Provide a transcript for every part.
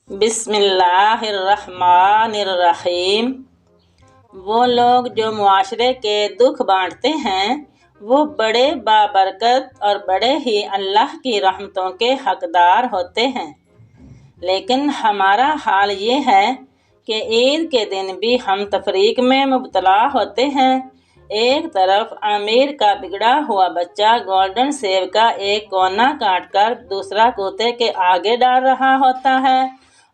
بسم اللہ الرحمن الرحیم۔ وہ لوگ جو معاشرے کے دکھ بانٹتے ہیں وہ بڑے بابرکت اور بڑے ہی اللہ کی رحمتوں کے حقدار ہوتے ہیں، لیکن ہمارا حال یہ ہے کہ عید کے دن بھی ہم تفریق میں مبتلا ہوتے ہیں۔ ایک طرف امیر کا بگڑا ہوا بچہ گولڈن سیب کا ایک کونا کاٹ کر دوسرا کوتے کے آگے ڈال رہا ہوتا ہے،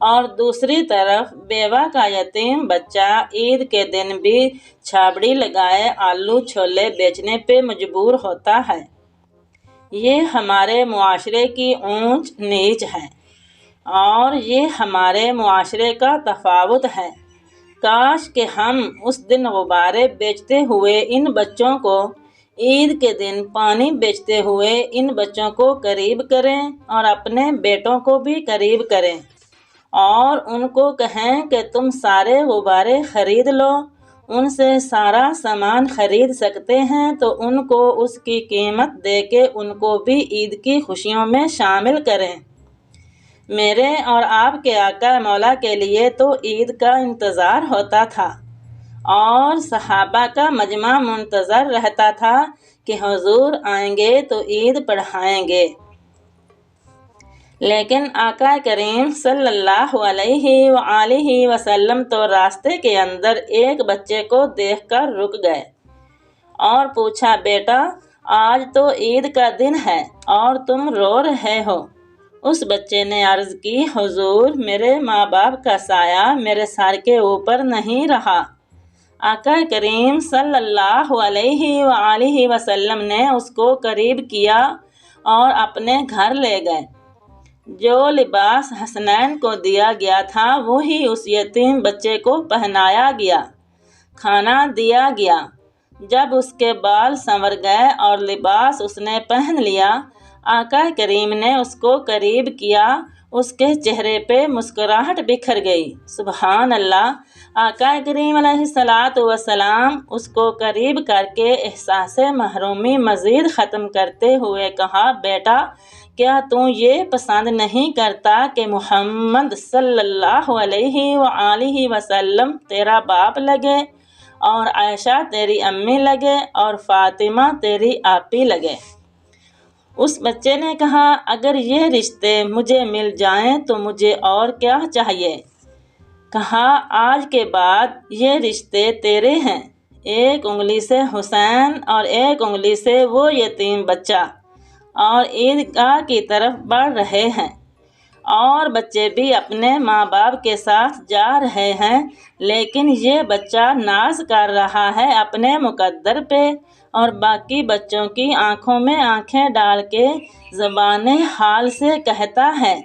اور دوسری طرف بیوہ کا یتیم بچہ عید کے دن بھی چھابڑی لگائے آلو چھولے بیچنے پہ مجبور ہوتا ہے۔ یہ ہمارے معاشرے کی اونچ نیچ ہے، اور یہ ہمارے معاشرے کا تفاوت ہے۔ کاش کہ ہم اس دن غبارے بیچتے ہوئے ان بچوں کو، عید کے دن پانی بیچتے ہوئے ان بچوں کو قریب کریں اور اپنے بیٹوں کو بھی قریب کریں، اور ان کو کہیں کہ تم سارے غبارے خرید لو، ان سے سارا سامان خرید سکتے ہیں تو ان کو اس کی قیمت دے کے ان کو بھی عید کی خوشیوں میں شامل کریں۔ میرے اور آپ کے آقا مولا کے لیے تو عید کا انتظار ہوتا تھا، اور صحابہ کا مجمع منتظر رہتا تھا کہ حضور آئیں گے تو عید پڑھائیں گے، لیکن آقا کریم صلی اللہ علیہ وآلہ وسلم تو راستے کے اندر ایک بچے کو دیکھ کر رک گئے اور پوچھا، بیٹا آج تو عید کا دن ہے اور تم رو رہے ہو؟ اس بچے نے عرض کی، حضور میرے ماں باپ کا سایہ میرے سر کے اوپر نہیں رہا۔ آقا کریم صلی اللہ علیہ وآلہ وسلم نے اس کو قریب کیا اور اپنے گھر لے گئے۔ جو لباس حسنین کو دیا گیا تھا وہی اس یتیم بچے کو پہنایا گیا، کھانا دیا گیا۔ جب اس کے بال سنور گئے اور لباس اس نے پہن لیا، آقا کریم نے اس کو قریب کیا، اس کے چہرے پہ مسکراہٹ بکھر گئی۔ سبحان اللہ! آقا کریم علیہ الصلوۃ والسلام اس کو قریب کر کے احساس محرومی مزید ختم کرتے ہوئے کہا، بیٹا کیا تو یہ پسند نہیں کرتا کہ محمد صلی اللہ علیہ وآلہ وسلم تیرا باپ لگے، اور عائشہ تیری امی لگے، اور فاطمہ تیری آپی لگے؟ اس بچے نے کہا، اگر یہ رشتے مجھے مل جائیں تو مجھے اور کیا چاہیے؟ کہا، آج کے بعد یہ رشتے تیرے ہیں۔ ایک انگلی سے حسین اور ایک انگلی سے وہ یتیم بچہ، اور عیدگاہ کی طرف بڑھ رہے ہیں، اور بچے بھی اپنے ماں باپ کے ساتھ جا رہے ہیں، لیکن یہ بچہ ناز کر رہا ہے اپنے مقدر پہ، اور باقی بچوں کی آنکھوں میں آنکھیں ڈال کے زبان حال سے کہتا ہے،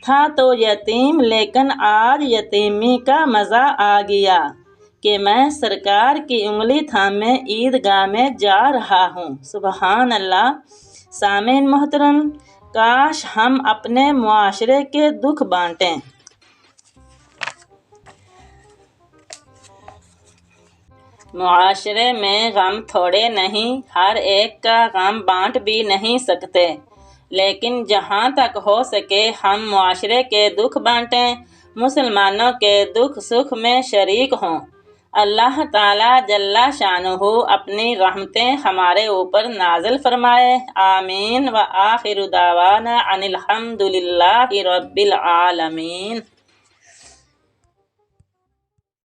تھا تو یتیم لیکن آج یتیمی کا مزہ آ گیا کہ میں سرکار کی انگلی تھامے عیدگاہ میں جا رہا ہوں۔ سبحان اللہ! سامعین محترم، کاش ہم اپنے معاشرے کے دکھ بانٹیں۔ معاشرے میں غم تھوڑے نہیں، ہر ایک کا غم بانٹ بھی نہیں سکتے، لیکن جہاں تک ہو سکے ہم معاشرے کے دکھ بانٹیں، مسلمانوں کے دکھ سکھ میں شریک ہوں۔ اللہ تعالیٰ جل شانہ اپنی رحمتیں ہمارے اوپر نازل فرمائے۔ آمین۔ وآخر دعوانا ان الحمد للہ رب العالمین۔